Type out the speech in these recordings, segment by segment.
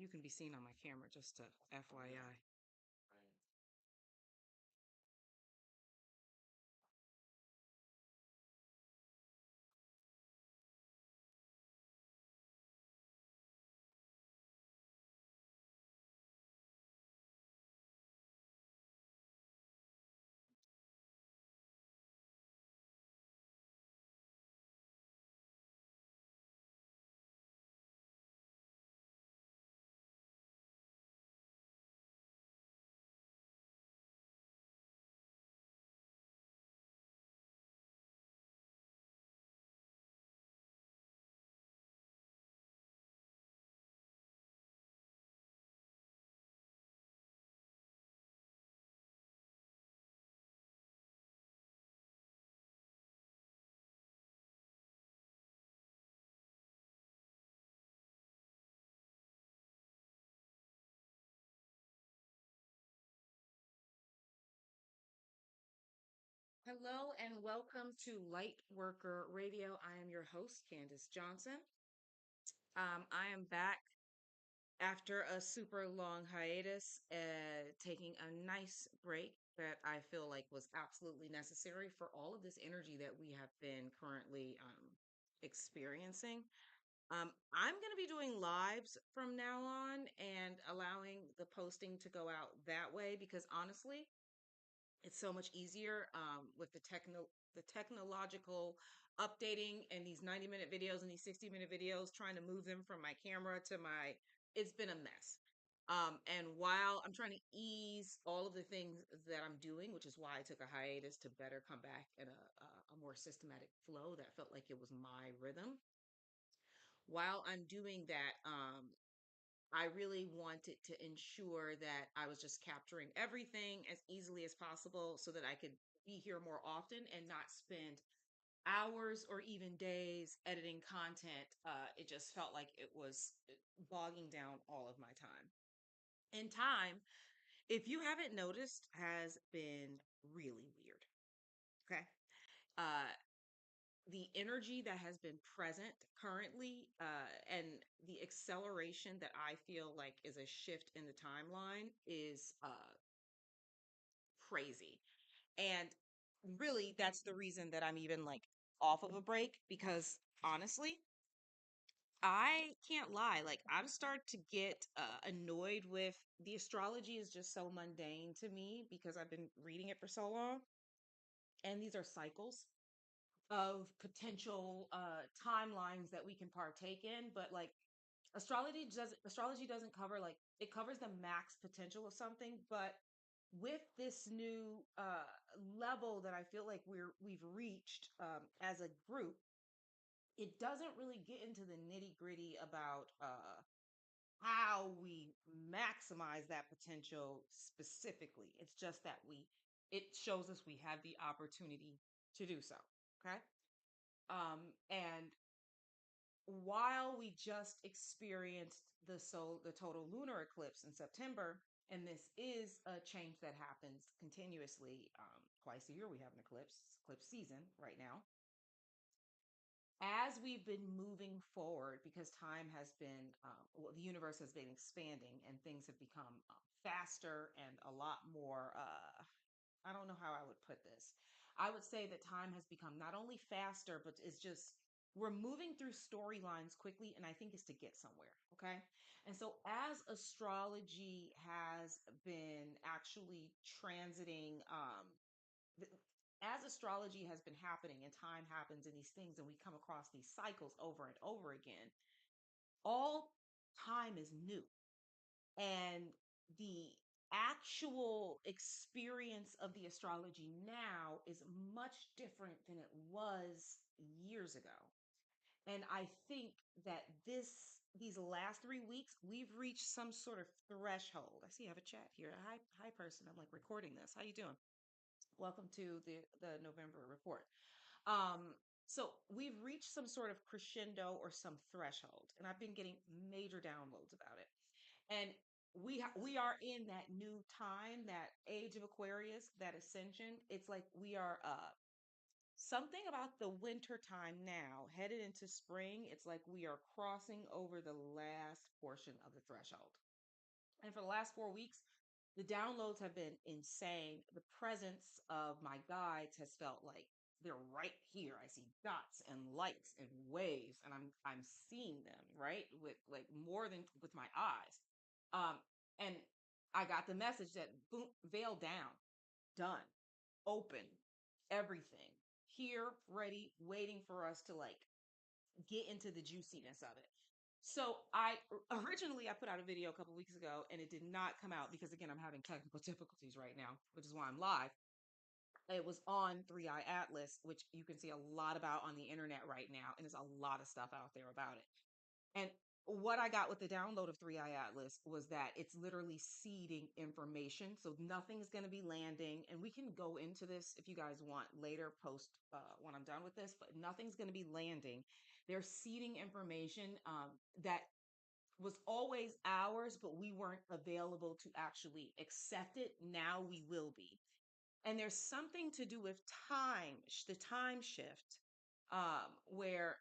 you can be seen on my camera, just to FYI. Hello and welcome to Light Worker Radio. I am your host, Candace Johnson. I am back after a super long hiatus, taking a nice break that I feel like was absolutely necessary for all of this energy that we have been currently experiencing. I'm going to be doing lives from now on and allowing the posting to go out that way because honestly, it's so much easier with the technological updating and these 90-minute videos and these 60-minute videos, trying to move them from my camera to my, it's been a mess. And while I'm trying to ease all of the things that I'm doing, which is why I took a hiatus to better come back in a more systematic flow that felt like it was my rhythm. While I'm doing that, I really wanted to ensure that I was just capturing everything as easily as possible so that I could be here more often and not spend hours or even days editing content. It just felt like it was bogging down all of my time. And time, if you haven't noticed, has been really weird. Okay. Uh, the energy that has been present currently, and the acceleration that I feel like is a shift in the timeline is crazy. And really, that's the reason that I'm even like off of a break because honestly, I can't lie. Like, I'm starting to get annoyed with the astrology is just so mundane to me because I've been reading it for so long. And these are cycles of potential timelines that we can partake in, but like astrology doesn't cover, like, it covers the max potential of something, but with this new level that I feel like we've reached as a group, it doesn't really get into the nitty gritty about how we maximize that potential specifically. It's just that it shows us we have the opportunity to do so. Okay. And while we just experienced the total lunar eclipse in September, and this is a change that happens continuously, twice a year we have an eclipse season right now. As we've been moving forward, because time has been, well, the universe has been expanding and things have become faster and a lot more, I don't know how I would put this. I would say that time has become not only faster, but it's just, we're moving through storylines quickly, and I think it's to get somewhere. Okay. And so, as astrology has been actually transiting, th- as astrology has been happening and time happens and these things, and we come across these cycles over and over again, all time is new. And the actual experience of the astrology now is much different than it was years ago. And I think that these last 3 weeks, we've reached some sort of threshold. I see you have a chat here. Hi, person. I'm like recording this. How you doing? Welcome to the November report. Um, so we've reached some sort of crescendo or some threshold, and I've been getting major downloads about it. And we are in that new time, that age of Aquarius, that ascension. It's like we are something about the winter time now, headed into spring, it's like we are crossing over the last portion of the threshold. And for the last 4 weeks, the downloads have been insane. The presence of my guides has felt like they're right here. I see dots and lights and waves, and I'm seeing them, right? With like more than with my eyes. And I got the message that boom, veil down, done, open, everything here, ready, waiting for us to like get into the juiciness of it. So originally I put out a video a couple weeks ago and it did not come out because again I'm having technical difficulties right now, which is why I'm live. It was on 3i Atlas, which you can see a lot about on the internet right now, and there's a lot of stuff out there about it. And what I got with the download of 3i Atlas was that it's literally seeding information. So nothing's going to be landing. And we can go into this if you guys want later, post when I'm done with this, but nothing's going to be landing. They're seeding information that was always ours, but we weren't available to actually accept it. Now we will be. And there's something to do with time, the time shift, where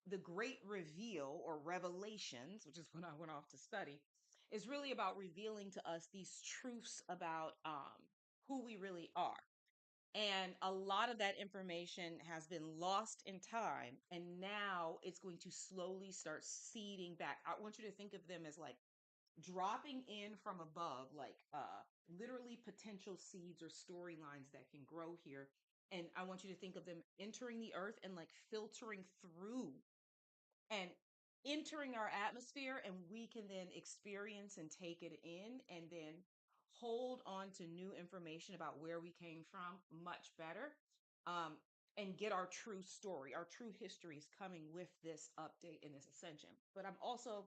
the great reveal or revelations, which is when I went off to study, is really about revealing to us these truths about who we really are. And a lot of that information has been lost in time. And now it's going to slowly start seeding back. I want you to think of them as like dropping in from above, like literally potential seeds or storylines that can grow here. And I want you to think of them entering the earth and like filtering through and entering our atmosphere, and we can then experience and take it in and then hold on to new information about where we came from much better, um, and get our true story, our true histories coming with this update and this ascension. But I'm also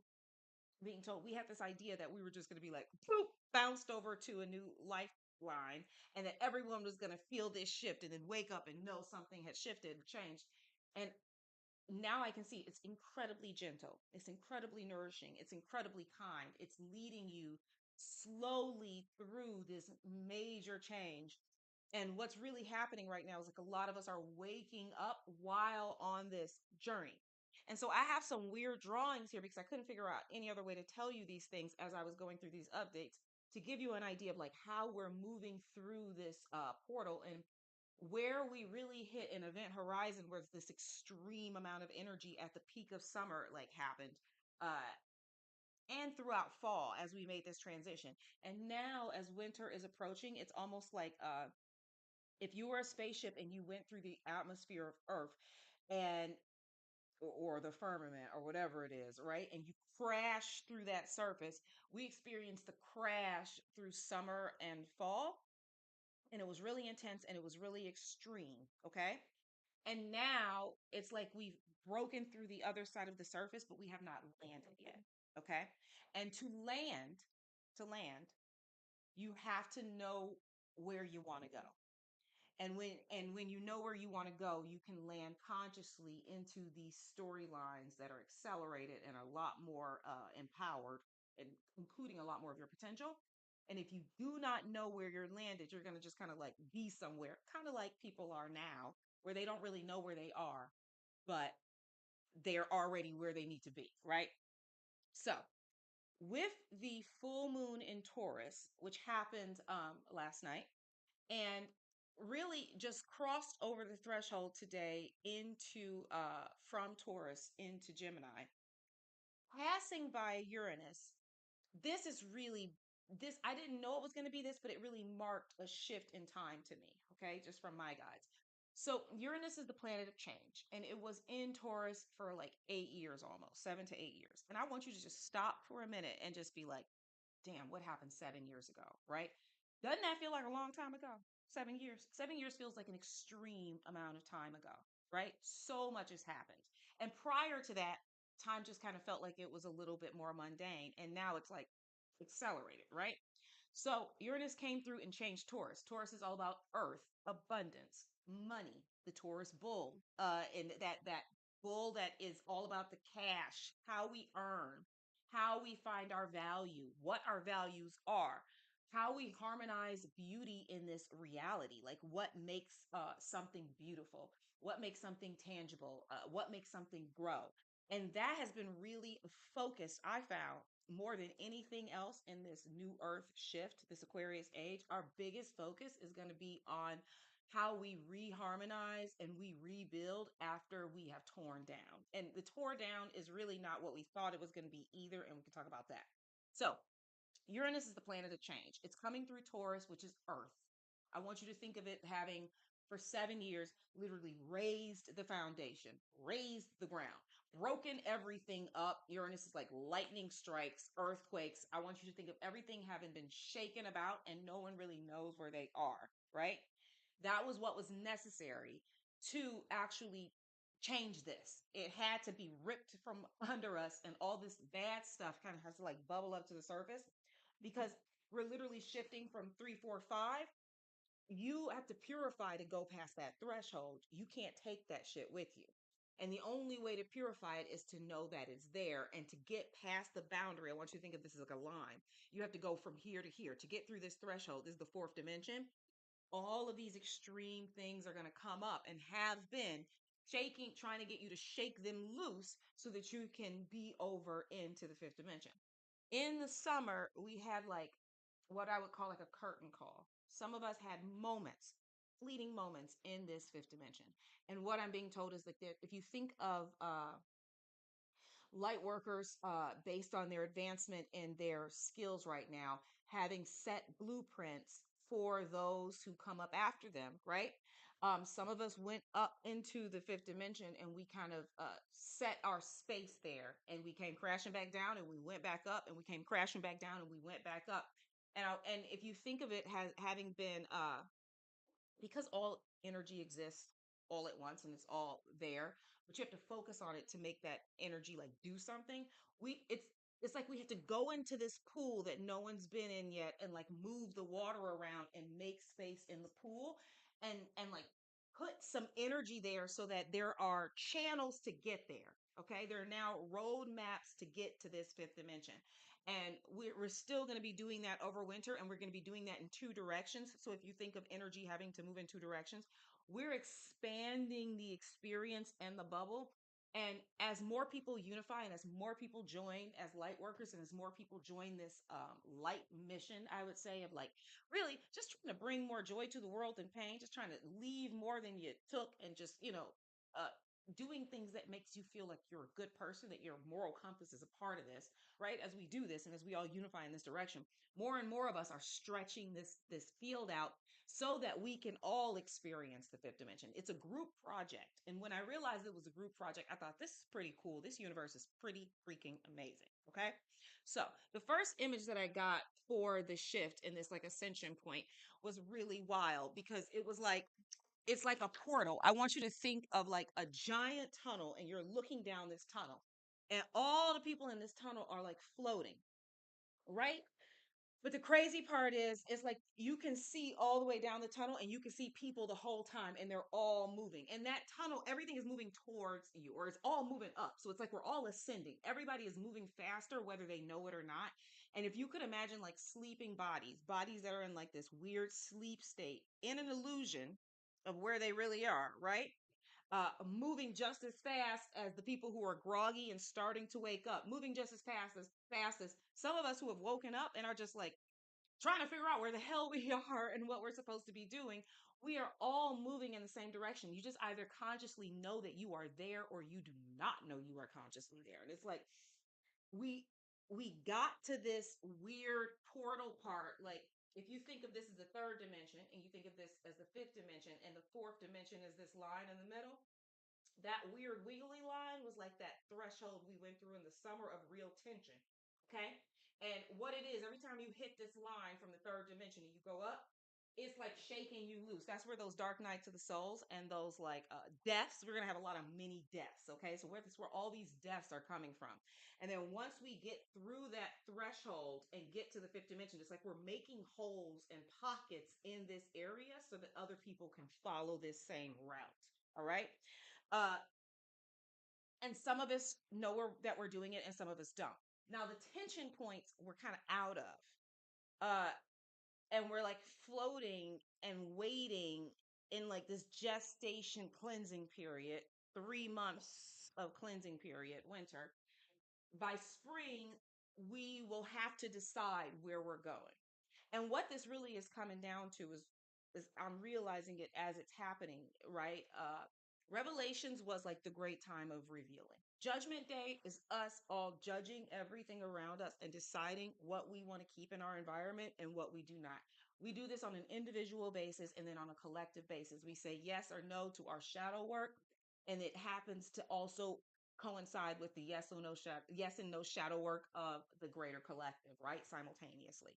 being told we had this idea that we were just going to be like boop, bounced over to a new lifeline, and that everyone was going to feel this shift and then wake up and know something had shifted or changed. And now I can see it's incredibly gentle. It's incredibly nourishing. It's incredibly kind. It's leading you slowly through this major change. And what's really happening right now is like a lot of us are waking up while on this journey. And so I have some weird drawings here because I couldn't figure out any other way to tell you these things as I was going through these updates to give you an idea of like how we're moving through this portal and where we really hit an event horizon where this extreme amount of energy at the peak of summer like happened, uh and throughout fall as we made this transition. And now as winter is approaching, it's almost like if you were a spaceship and you went through the atmosphere of earth and or the firmament or whatever it is, right, and you crash through that surface. We experienced the crash through summer and fall, and it was really intense and it was really extreme. Okay. And now it's like we've broken through the other side of the surface, but we have not landed yet. Okay. And to land, you have to know where you want to go. And when you know where you want to go, you can land consciously into these storylines that are accelerated and a lot more empowered, and including a lot more of your potential. And if you do not know where you're landed, you're going to just kind of like be somewhere, kind of like people are now, where they don't really know where they are, but they're already where they need to be, right? So, with the full moon in Taurus, which happened last night, and really just crossed over the threshold today into from Taurus into Gemini, passing by Uranus. This is really this I didn't know it was going to be this, but it really marked a shift in time to me, okay? Just from my guides. So Uranus is the planet of change, and it was in Taurus for like 8 years, almost 7 to 8 years. And I want you to just stop for a minute and just be like, damn, what happened 7 years ago, right? Doesn't that feel like a long time ago? 7 years. 7 years feels like an extreme amount of time ago, right? So much has happened. And prior to that, time just kind of felt like it was a little bit more mundane. And now it's like accelerated, right? So Uranus came through and changed Taurus. Taurus is all about earth, abundance, money, the Taurus bull, and that bull that is all about the cash, how we earn, how we find our value, what our values are. how we harmonize beauty in this reality, like what makes something beautiful, what makes something tangible, what makes something grow. And that has been really focused, I found, more than anything else in this new earth shift, this Aquarius age. Our biggest focus is going to be on how we reharmonize and we rebuild after we have torn down. And the tore down is really not what we thought it was going to be either, and we can talk about that. So Uranus is the planet of change. It's coming through Taurus, which is Earth. I want you to think of it having, for 7 years, literally raised the foundation, raised the ground, broken everything up. Uranus is like lightning strikes, earthquakes. I want you to think of everything having been shaken about and no one really knows where they are, right? That was what was necessary to actually change this. It had to be ripped from under us, and all this bad stuff kind of has to like bubble up to the surface because we're literally shifting from 3, 4, 5. You have to purify to go past that threshold. You can't take that shit with you. And the only way to purify it is to know that it's there and to get past the boundary. I want you to think of this as like a line. You have to go from here to here to get through this threshold. This is the fourth dimension. All of these extreme things are going to come up and have been shaking, trying to get you to shake them loose so that you can be over into the fifth dimension. In the summer, we had like what I would call like a curtain call. Some of us had moments, fleeting moments in this fifth dimension. And what I'm being told is like that if you think of light workers, based on their advancement in their skills right now, having set blueprints for those who come up after them, right? Some of us went up into the fifth dimension and we kind of set our space there, and we came crashing back down, and we went back up, and we came crashing back down, and we went back up. And if you think of it as having been because all energy exists all at once and it's all there, but you have to focus on it to make that energy like do something. We it's it's like we have to go into this pool that no one's been in yet and like move the water around and make space in the pool, and like put some energy there so that there are channels to get there. Okay, there are now road maps to get to this fifth dimension, and we're still going to be doing that over winter, and we're going to be doing that in two directions. So if you think of energy having to move in two directions, we're expanding the experience and the bubble. And as more people unify and as more people join as light workers and as more people join this light mission, I would say, of like really just trying to bring more joy to the world than pain, just trying to leave more than you took, and just, uh, doing things that makes you feel like you're a good person, that your moral compass is a part of this, right? As we do this and as we all unify in this direction, more and more of us are stretching this field out so that we can all experience the fifth dimension. It's a group project. And when I realized it was a group project, I thought this is pretty cool. This universe is pretty freaking amazing. Okay. So the first image that I got for the shift in this like ascension point was really wild because it was like it's like a portal. I want you to think of like a giant tunnel, and you're looking down this tunnel, and all the people in this tunnel are like floating, right? But the crazy part is, it's like you can see all the way down the tunnel and you can see people the whole time, and they're all moving. And that tunnel, everything is moving towards you, or it's all moving up. So it's like we're all ascending. Everybody is moving faster, whether they know it or not. And if you could imagine like sleeping bodies, bodies that are in like this weird sleep state, in an illusion of where they really are, right? Moving just as fast as the people who are groggy and starting to wake up, moving just as fast as some of us who have woken up and are just like trying to figure out where the hell we are and what we're supposed to be doing. We are all moving in the same direction. You just either consciously know that you are there, or you do not know you are consciously there. And it's like we we got to this weird portal part. Like if you think of this as the third dimension, and you think of this as the fifth dimension, and the fourth dimension is this line in the middle, that weird wiggly line was like that threshold we went through in the summer of real tension. Okay. And what it is, every time you hit this line from the third dimension and you go up, it's like shaking you loose. That's where those dark nights of the souls and those like deaths, we're going to have a lot of mini deaths. Okay. So that's where all these deaths are coming from. And then once we get through that threshold and get to the fifth dimension, it's like we're making holes and pockets in this area so that other people can follow this same route. All right. Uh, and some of us know that we're doing it, and some of us don't. Now, the tension points we're kind of out of. Uh, and we're like floating and waiting in like this gestation cleansing period, 3 months of cleansing period, winter. By spring, we will have to decide where we're going. And what this really is coming down to is I'm realizing it as it's happening, right? Revelations was like the great time of revealing. Judgment Day is us all judging everything around us and deciding what we want to keep in our environment and what we do not. We do this on an individual basis and then on a collective basis. We say yes or no to our shadow work, and it happens to also coincide with the yes and no shadow work of the greater collective, right? Simultaneously.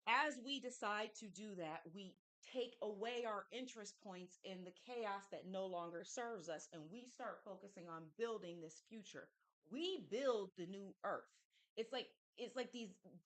As we decide to do that, we take away our interest points in the chaos that no longer serves us, and we start focusing on building this future. We build the new earth. It's like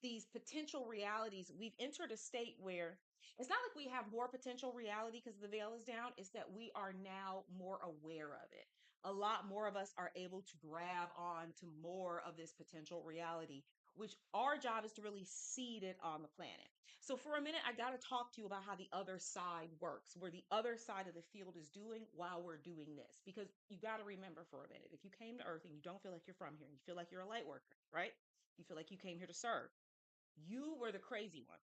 these potential realities. We've entered a state where it's not like we have more potential reality because the veil is down. It's that we are now more aware of it. A lot more of us are able to grab on to more of this potential reality, which our job is to really seed it on the planet. So for a minute, I got to talk to you about how the other side works, where the other side of the field is doing while we're doing this. Because you got to remember for a minute, if you came to Earth and you don't feel like you're from here, and you feel like you're a light worker, right? You feel like you came here to serve. You were the crazy one.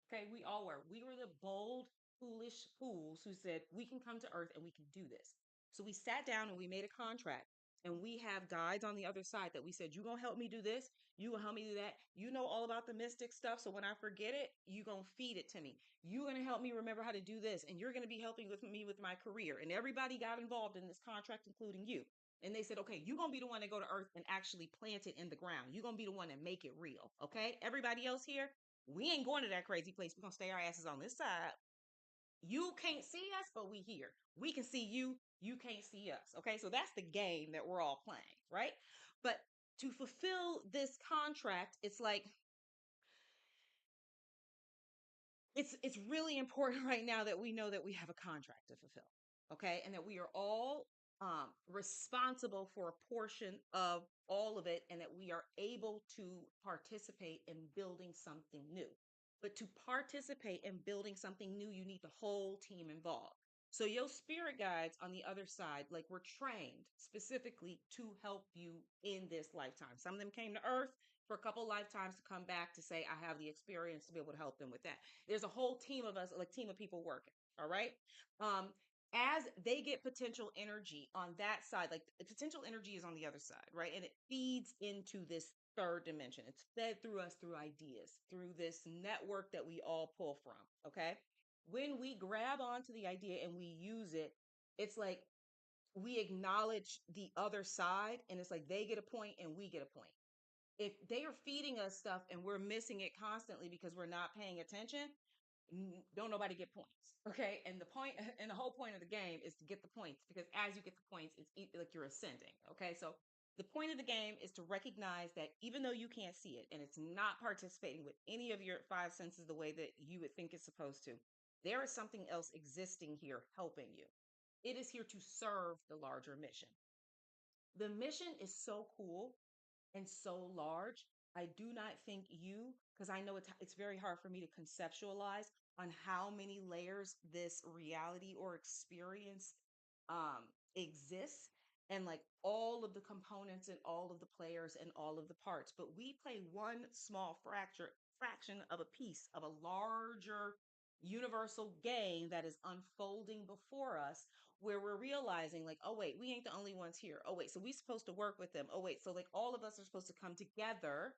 Okay, we all were. We were the bold, foolish fools who said, we can come to Earth and we can do this. So we sat down and we made a contract. And we have guides on the other side that we said, you're going to help me do this. You going to help me do that. You know all about the mystic stuff. So when I forget it, you're going to feed it to me. You're going to help me remember how to do this. And you're going to be helping with me with my career. And everybody got involved in this contract, including you. And they said, okay, you're going to be the one to go to Earth and actually plant it in the ground. You're going to be the one that make it real. Okay. Everybody else here, we ain't going to that crazy place. We're gonna stay our asses on this side. You can't see us, but we here. We can see you. You can't see us. Okay. So that's the game that we're all playing, right? But to fulfill this contract, it's like it's really important right now that we know that we have a contract to fulfill. Okay. And that we are all responsible for a portion of all of it, and that we are able to participate in building something new. But to participate in building something new, you need the whole team involved. So your spirit guides on the other side, like, we're trained specifically to help you in this lifetime. Some of them came to Earth for a couple lifetimes to come back to say, I have the experience to be able to help them with that. There's a whole team of us, like team of people working. All right. Um, as they get potential energy on that side, like potential energy is on the other side, right? And it feeds into this third dimension. It's fed through us through ideas, through this network that we all pull from. Okay. When we grab onto the idea and we use it, it's like we acknowledge the other side, and it's like they get a point and we get a point. If they are feeding us stuff and we're missing it constantly because we're not paying attention, don't nobody get points. Okay. And the point and the whole point of the game is to get the points, because as you get the points, it's like you're ascending. Okay. So the point of the game is to recognize that even though you can't see it and it's not participating with any of your five senses the way that you would think it's supposed to, there is something else existing here helping you. It is here to serve the larger mission. The mission is so cool and so large. I do not think you, because I know it's very hard for me to conceptualize on how many layers this reality or experience exists, and like all of the components and all of the players and all of the parts. But we play one small fraction of a piece of a larger universal game that is unfolding before us, where we're realizing like, oh wait, we ain't the only ones here. Oh wait, so we supposed to work with them. Oh wait, so like all of us are supposed to come together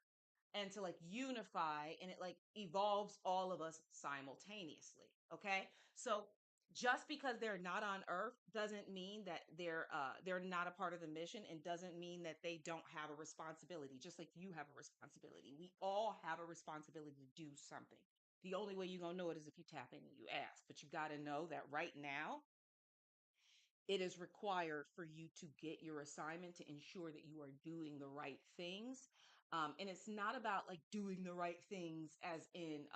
and to like unify, and it like evolves all of us simultaneously. Okay. So just because they're not on Earth doesn't mean that they're not a part of the mission, and doesn't mean that they don't have a responsibility. Just like you have a responsibility, we all have a responsibility to do something. The only way you're gonna know it is if you tap in and you ask. But you got to know that right now it is required for you to get your assignment to ensure that you are doing the right things. And it's not about like doing the right things as in,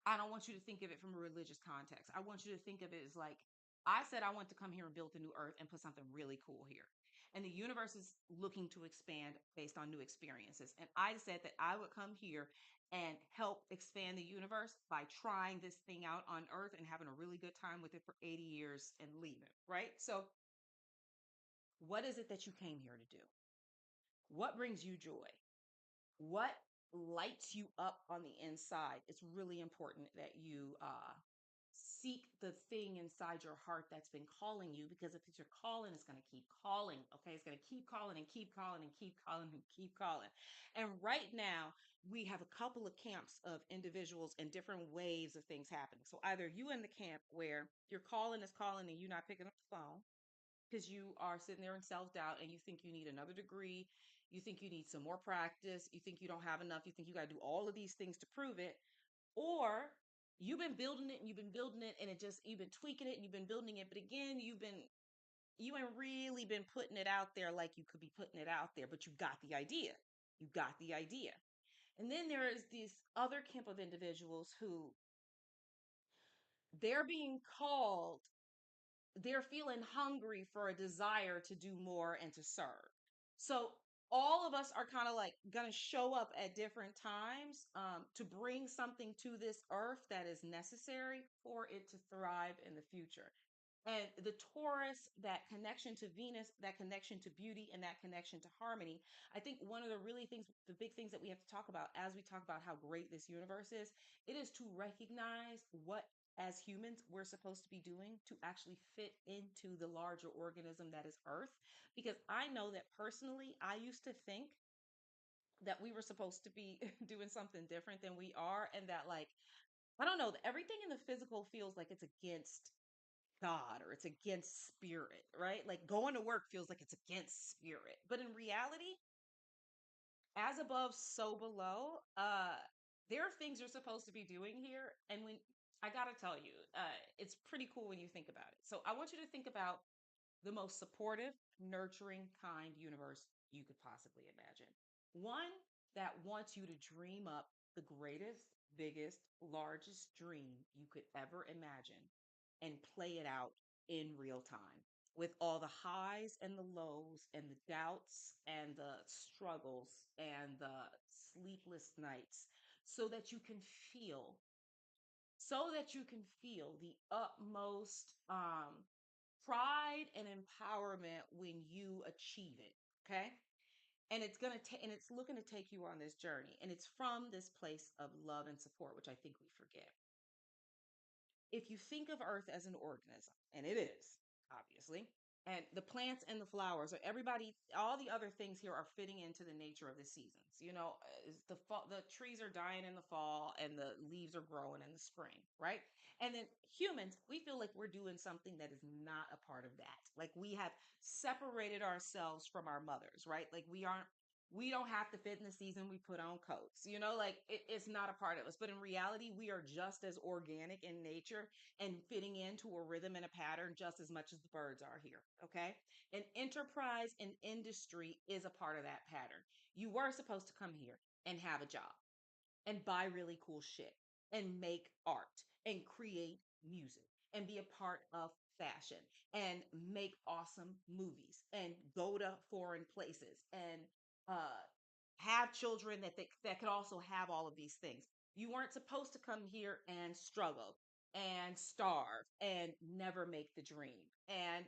I don't want you to think of it from a religious context. I want you to think of it as like, I said I want to come here and build the new earth and put something really cool here. and the universe is looking to expand based on new experiences. And I said that I would come here and help expand the universe by trying this thing out on Earth and having a really good time with it for 80 years and leaving, right? So, what is it that you came here to do? What brings you joy? What lights you up on the inside? It's really important that you seek the thing inside your heart that's been calling you, because if it's your calling, it's going to keep calling. Okay, it's going to keep calling and keep calling and keep calling and keep calling. And right now we have a couple of camps of individuals and different waves of things happening. So either you in the camp where your calling is calling and you're not picking up the phone because you are sitting there in self-doubt and you think you need another degree, you think you need some more practice, you think you don't have enough, you think you got to do all of these things to prove it, or you've been building it and you've been building it and it just you've been tweaking it and you've been building it, but again, you ain't really been putting it out there like you could be putting it out there, but you got the idea. You got the idea. And then there is this other camp of individuals who they're being called, they're feeling hungry for a desire to do more and to serve. So all of us are kind of like going to show up at different times to bring something to this earth that is necessary for it to thrive in the future. And the Taurus, that connection to Venus, that connection to beauty, and that connection to harmony. I think one of the really things, the big things that we have to talk about as we talk about how great this universe is, it is to recognize what, as humans, we're supposed to be doing to actually fit into the larger organism that is Earth. Because I know that personally, I used to think that we were supposed to be doing something different than we are, and that, like, I don't know, everything in the physical feels like it's against God or it's against spirit, right? Like going to work feels like it's against spirit. But in reality, as above, so below, there are things you're supposed to be doing here. And when I gotta tell you, it's pretty cool when you think about it. So I want you to think about the most supportive, nurturing, kind universe you could possibly imagine. One that wants you to dream up the greatest, biggest, largest dream you could ever imagine and play it out in real time with all the highs and the lows and the doubts and the struggles and the sleepless nights so that you can feel the utmost pride and empowerment when you achieve it. Okay. And it's going to take, and it's looking to take you on this journey. And it's from this place of love and support, which I think we forget. If you think of Earth as an organism, and it is, obviously, and the plants and the flowers, or everybody, all the other things here are fitting into the nature of the seasons. The fall, the trees are dying in the fall, and the leaves are growing in the spring, right? And then humans, we feel like we're doing something that is not a part of that. Like we have separated ourselves from our mothers, right? Like we don't have to fit in the season, we put on coats, like it's not a part of us. But in reality, we are just as organic in nature and fitting into a rhythm and a pattern just as much as the birds are here. Okay. And enterprise and industry is a part of that pattern. You were supposed to come here and have a job and buy really cool shit and make art and create music and be a part of fashion and make awesome movies and go to foreign places and uh have children that could also have all of these things. You weren't supposed to come here and struggle and starve and never make the dream and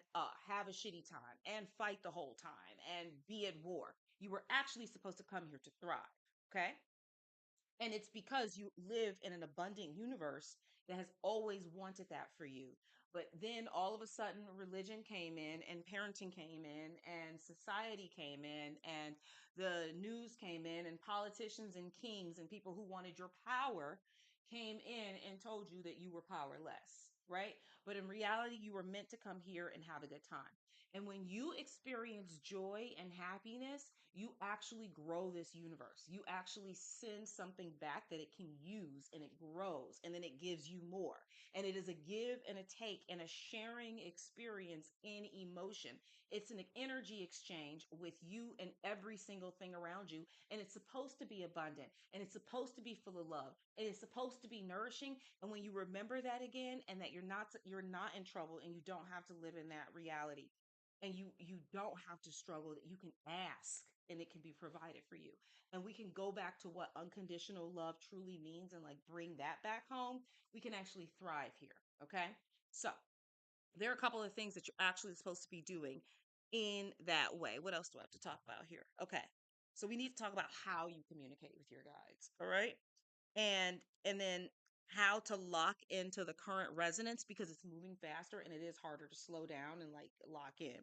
have a shitty time and fight the whole time and be at war. You were actually supposed to come here to thrive. Okay. And it's because you live in an abundant universe that has always wanted that for you. But then all of a sudden, religion came in, and parenting came in, and society came in, and the news came in, and politicians and kings and people who wanted your power came in and told you that you were powerless, right? But in reality, you were meant to come here and have a good time. And when you experience joy and happiness, you actually grow this universe. You actually send something back that it can use, and it grows, and then it gives you more. And it is a give and a take and a sharing experience in emotion. It's an energy exchange with you and every single thing around you. And it's supposed to be abundant, and it's supposed to be full of love, and it's supposed to be nourishing. And when you remember that again, and that you're not in trouble and you don't have to live in that reality, and you don't have to struggle, that you can ask and it can be provided for you. And we can go back to what unconditional love truly means and like bring that back home. We can actually thrive here. Okay. So there are a couple of things that you're actually supposed to be doing in that way. What else do I have to talk about here? Okay. So we need to talk about how you communicate with your guides. All right. And then how to lock into the current resonance, because it's moving faster and it is harder to slow down and like lock in.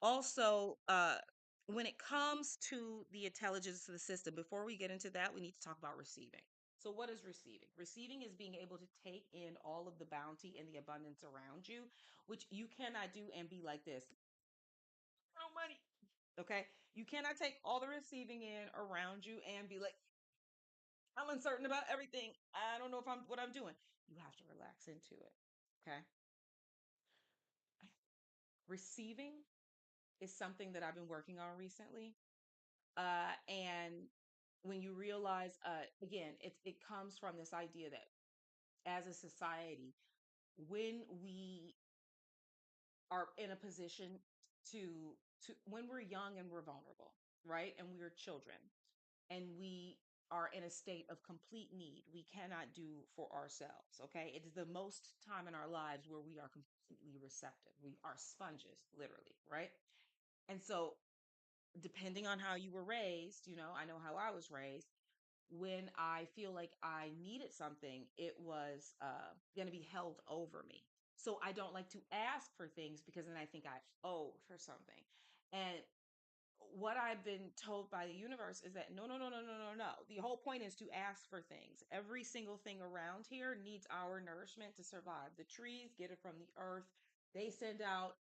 Also, when it comes to the intelligence of the system, before we get into that, we need to talk about receiving. So, what is receiving? Receiving is being able to take in all of the bounty and the abundance around you, which you cannot do and be like this. No money. Okay. You cannot take all the receiving in around you and be like, I'm uncertain about everything. I don't know if I'm what I'm doing. You have to relax into it. Okay. Receiving is something that I've been working on recently. And when you realize, again, it comes from this idea that as a society, when we are in a position to when we're young and we're vulnerable, right? And we're children and we are in a state of complete need, we cannot do for ourselves. Okay. It is the most time in our lives where we are completely receptive. We are sponges, literally, right? And so, depending on how you were raised, I know how I was raised. When I feel like I needed something, it was going to be held over me. So I don't like to ask for things because then I think I owe for something. And what I've been told by the universe is that no, no, no, no, no, no, no. The whole point is to ask for things. Every single thing around here needs our nourishment to survive. The trees get it from the earth. They send out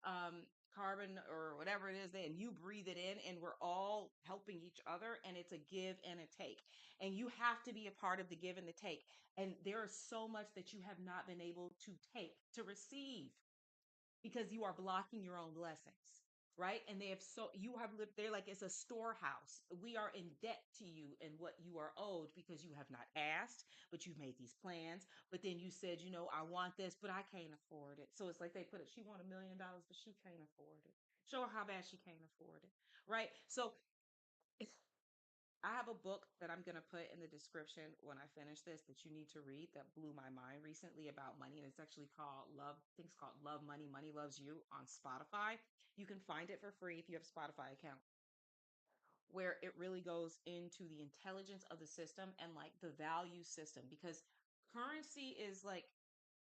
carbon or whatever it is, and you breathe it in, and we're all helping each other. And it's a give and a take. And you have to be a part of the give and the take. And there is so much that you have not been able to take, to receive, because you are blocking your own blessings, right? And they have so you have lived there like it's a storehouse. We are in debt to you and what you are owed because you have not asked, but you've made these plans. But then you said, I want this, but I can't afford it. So it's like they put it, she want $1 million, but she can't afford it. Show her how bad she can't afford it, right? So I have a book that I'm going to put in the description when I finish this that you need to read that blew my mind recently about money. And it's actually called Love, I think it's called Love Money, Money Loves You on Spotify. You can find it for free if you have a Spotify account, where it really goes into the intelligence of the system and like the value system, because currency is like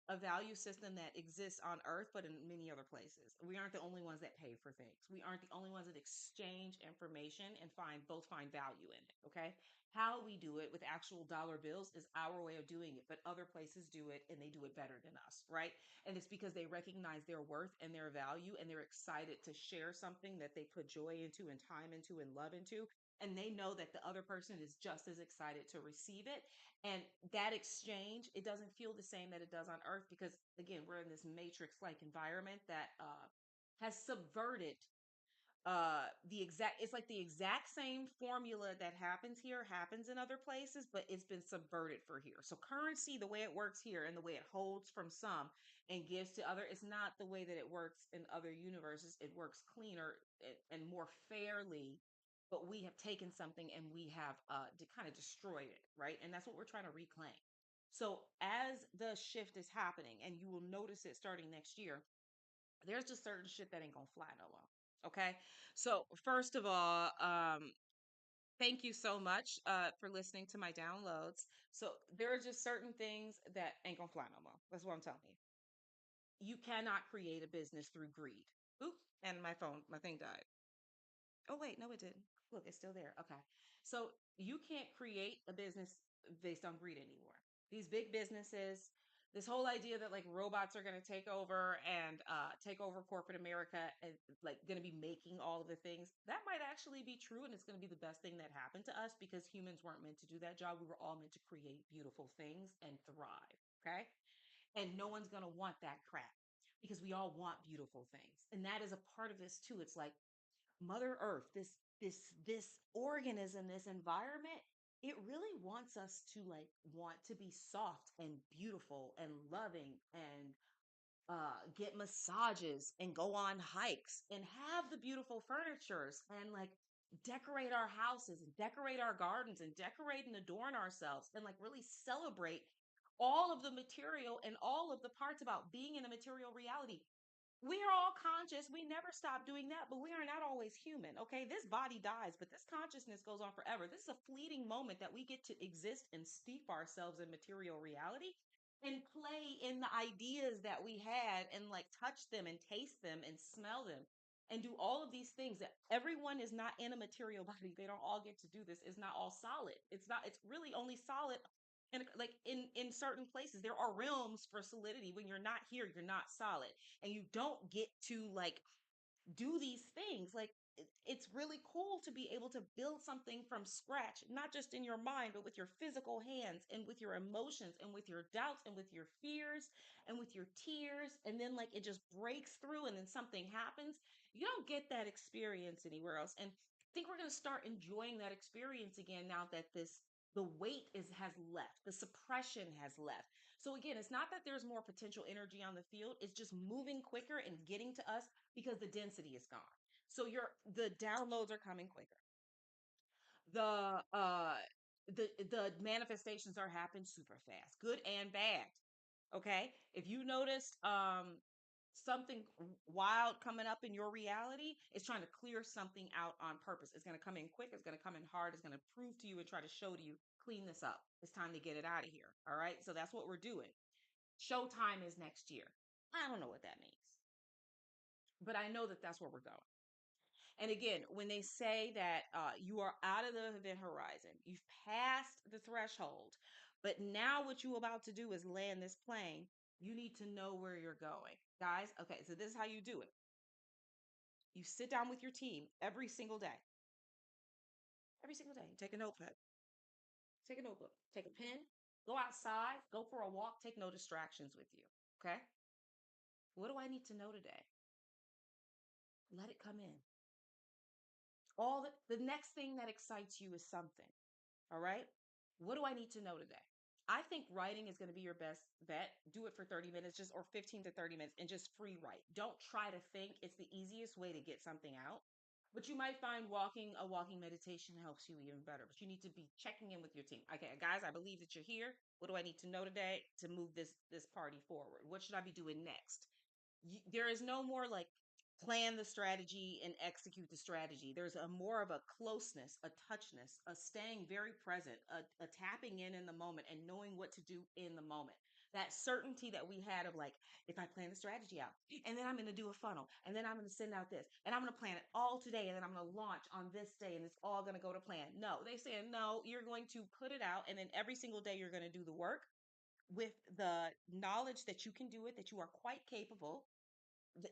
a value system that exists on earth, but in many other places. We aren't the only ones that pay for things. We aren't the only ones that exchange information and find value in it. Okay. How we do it with actual dollar bills is our way of doing it, but other places do it and they do it better than us. Right. And it's because they recognize their worth and their value and they're excited to share something that they put joy into and time into and love into. And they know that the other person is just as excited to receive it, and that exchange, it doesn't feel the same that it does on Earth because, again, we're in this matrix like environment that has subverted it's like the exact same formula that happens here happens in other places, but it's been subverted for here. So currency, the way it works here and the way it holds from some and gives to other, is not the way that it works in other universes. It works cleaner and more fairly, but we have taken something and we have kind of destroyed it, right? And that's what we're trying to reclaim. So as the shift is happening, and you will notice it starting next year, there's just certain shit that ain't gonna fly no more. Okay. So first of all, thank you so much for listening to my downloads. So there are just certain things that ain't gonna fly no more. That's what I'm telling you. You cannot create a business through greed. Oop, and my thing died. Oh, wait, no, it didn't. Look, it's still there. Okay. So you can't create a business based on greed anymore. These big businesses, this whole idea that like robots are going to take over corporate America and like going to be making all of the things, that might actually be true. And it's going to be the best thing that happened to us because humans weren't meant to do that job. We were all meant to create beautiful things and thrive. Okay. And no one's going to want that crap because we all want beautiful things. And that is a part of this too. It's like, Mother Earth, this organism, this environment, it really wants us to like want to be soft and beautiful and loving and get massages and go on hikes and have the beautiful furnitures and like decorate our houses and decorate our gardens and decorate and adorn ourselves and like really celebrate all of the material and all of the parts about being in a material reality. We are all conscious. We never stop doing that, but we are not always human. Okay. This body dies, but this consciousness goes on forever. This is a fleeting moment that we get to exist and steep ourselves in material reality and play in the ideas that we had and like touch them and taste them and smell them and do all of these things that everyone is not in a material body. They don't all get to do this. It's not all solid. It's really only solid and like in certain places there are realms for solidity. When you're not here, you're not solid, and you don't get to like do these things. Like it's really cool to be able to build something from scratch, not just in your mind, but with your physical hands and with your emotions and with your doubts and with your fears and with your tears. And then like it just breaks through and then something happens. You don't get that experience anywhere else. And I think we're going to start enjoying that experience again now that the weight is has left, the suppression has left. So again, it's not that there's more potential energy on the field, it's just moving quicker and getting to us because the density is gone. So the downloads are coming quicker. The uh the manifestations are happening super fast, good and bad. Okay? If you noticed something wild coming up in your reality, it's trying to clear something out on purpose. It's going to come in quick, it's going to come in hard, it's going to prove to you and try to show to you, clean this up. It's time to get it out of here. All right? So that's what we're doing. Showtime is next year. I don't know what that means, but I know that that's where we're going. And again, when they say that you are out of the event horizon, you've passed the threshold, but now what you're about to do is land this plane, you need to know where you're going. Guys, okay, so this is how you do it. You sit down with your team every single day. Every single day. Take a notepad, take a notebook, take a pen, go outside, go for a walk, take no distractions with you. Okay? What do I need to know today? Let it come in. All the next thing that excites you is something. All right. What do I need to know today? I think writing is going to be your best bet. Do it for 30 minutes, just or 15 to 30 minutes, and just free write. Don't try to think. It's the easiest way to get something out. But you might find a walking meditation helps you even better. But you need to be checking in with your team. Okay, guys, I believe that you're here. What do I need to know today to move this party forward? What should I be doing next? There is no more like plan the strategy and execute the strategy. There's a more of a closeness, a touchness, a staying very present, a tapping in the moment and knowing what to do in the moment. That certainty that we had of like, if I plan the strategy out and then I'm going to do a funnel and then I'm going to send out this and I'm going to plan it all today and then I'm going to launch on this day and it's all going to go to plan. No, they say, no, you're going to put it out and then every single day you're going to do the work with the knowledge that you can do it, that you are quite capable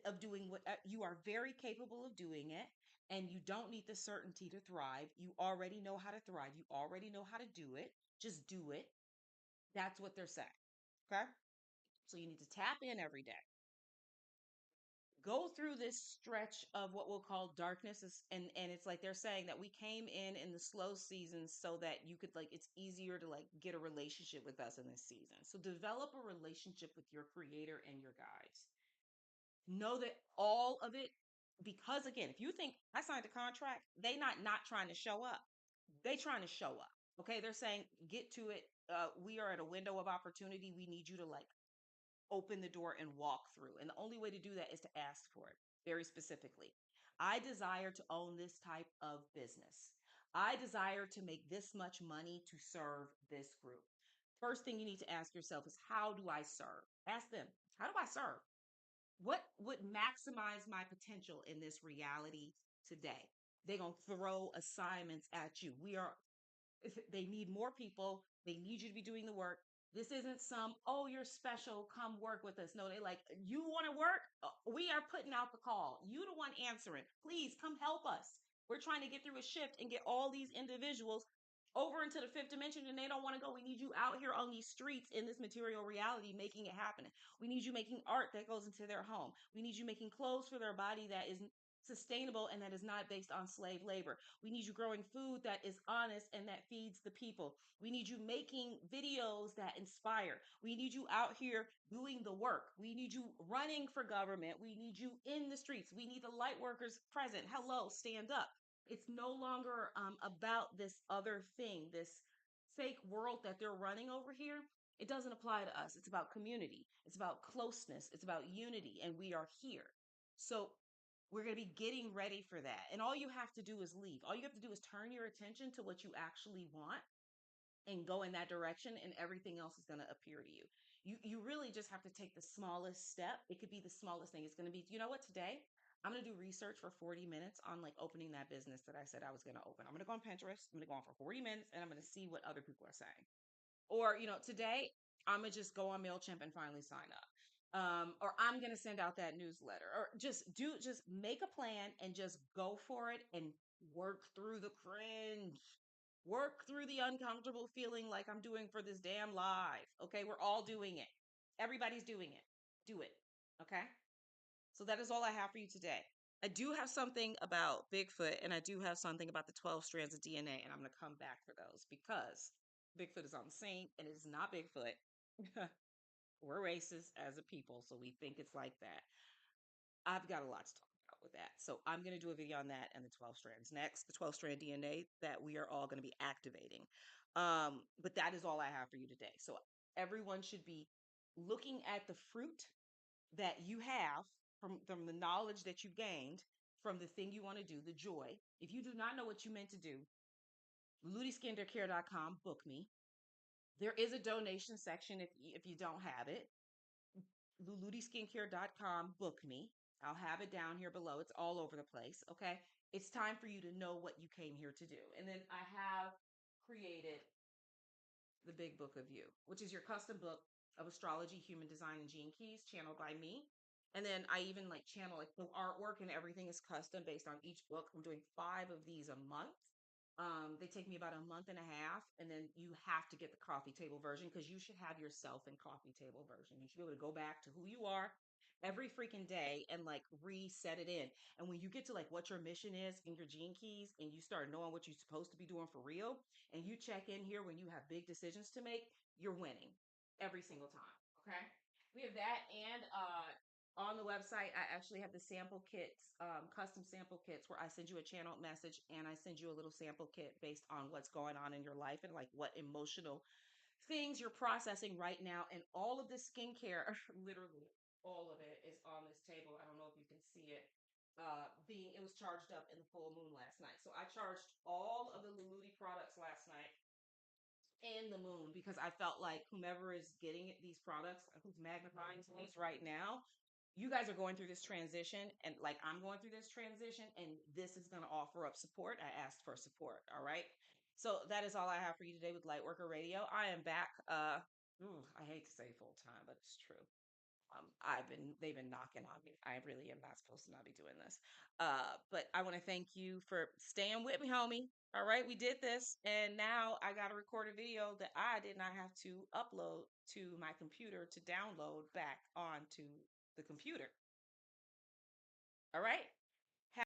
of doing what you are very capable of doing it, and you don't need the certainty to thrive. You already know how to thrive. You already know how to do it. Just do it. That's what they're saying. Okay. So you need to tap in every day. Go through this stretch of what we'll call darkness and it's like they're saying that we came in the slow seasons so that you could like it's easier to like get a relationship with us in this season. So develop a relationship with your creator and your guides. Know that all of it, because again, if you think I signed a contract, they not trying to show up. They trying to show up. Okay. They're saying, get to it. We are at a window of opportunity. We need you to like open the door and walk through. And the only way to do that is to ask for it very specifically. I desire to own this type of business. I desire to make this much money to serve this group. First thing you need to ask yourself is, how do I serve? Ask them, how do I serve? What would maximize my potential in this reality today? They're going to throw assignments at you. They need more people. They need you to be doing the work. This isn't some, oh, you're special, come work with us. No, they like, you want to work? We are putting out the call. You the one answering. Please come help us. We're trying to get through a shift and get all these individuals over into the fifth dimension and they don't want to go. We need you out here on these streets in this material reality making it happen. We need you making art that goes into their home. We need you making clothes for their body that is sustainable and that is not based on slave labor. We need you growing food that is honest and that feeds the people. We need you making videos that inspire. We need you out here doing the work. We need you running for government. We need you in the streets. We need the light workers present. Hello, stand up. It's no longer about this other thing, this fake world that they're running over here. It doesn't apply to us. It's about community. It's about closeness. It's about unity. And we are here. So we're going to be getting ready for that. And all you have to do is leave. All you have to do is turn your attention to what you actually want and go in that direction, and everything else is going to appear to you. You really just have to take the smallest step. It could be the smallest thing. It's going to be, you know what, today I'm going to do research for 40 minutes on like opening that business that I said I was going to open. I'm going to go on Pinterest. I'm going to go on for 40 minutes and I'm going to see what other people are saying. Or, today I'm gonna just go on MailChimp and finally sign up. Or I'm gonna send out that newsletter. Or just make a plan and just go for it and work through the cringe. Work through the uncomfortable feeling like I'm doing for this damn live. Okay, we're all doing it. Everybody's doing it. Do it. Okay. So that is all I have for you today. I do have something about Bigfoot and I do have something about the 12 strands of DNA, and I'm going to come back for those because Bigfoot is on the scene and it is not Bigfoot. We're racist as a people, so we think it's like that. I've got a lot to talk about with that. So I'm going to do a video on that and the 12 strands. Next, the 12 strand DNA that we are all going to be activating. But that is all I have for you today. So everyone should be looking at the fruit that you have from the knowledge that you gained from the thing you want to do, the joy. If you do not know what you meant to do, LudiSkinCare.com, book me. There is a donation section if you don't have it. LudiSkinCare.com, book me. I'll have it down here below. It's all over the place. Okay. It's time for you to know what you came here to do. And then I have created the Big Book of You, which is your custom book of astrology, human design, and gene keys channeled by me. And then I even like channel like the artwork and everything is custom based on each book. I'm doing 5 of these a month. They take me about a month and a half, and then you have to get the coffee table version because you should have yourself in coffee table version. You should be able to go back to who you are every freaking day and like reset it in. And when you get to like what your mission is in your gene keys and you start knowing what you're supposed to be doing for real, and you check in here when you have big decisions to make, you're winning every single time. Okay. We have that, and on the website, I actually have the sample kits, custom sample kits where I send you a channel message and I send you a little sample kit based on what's going on in your life and like what emotional things you're processing right now. And all of the skincare, literally all of it is on this table. I don't know if you can see it. It was charged up in the full moon last night. So I charged all of the Luluti products last night in the moon because I felt like whomever is getting these products, who's magnifying these right now, you guys are going through this transition, and like I'm going through this transition, and this is going to offer up support. I asked for support. All right. So that is all I have for you today with Lightworker Radio. I am back. I hate to say full time, but it's true. They've been knocking on me. I really am not supposed to not be doing this. But I want to thank you for staying with me, homie. All right, we did this, and now I got to record a video that I did not have to upload to my computer to download back onto the computer. All right.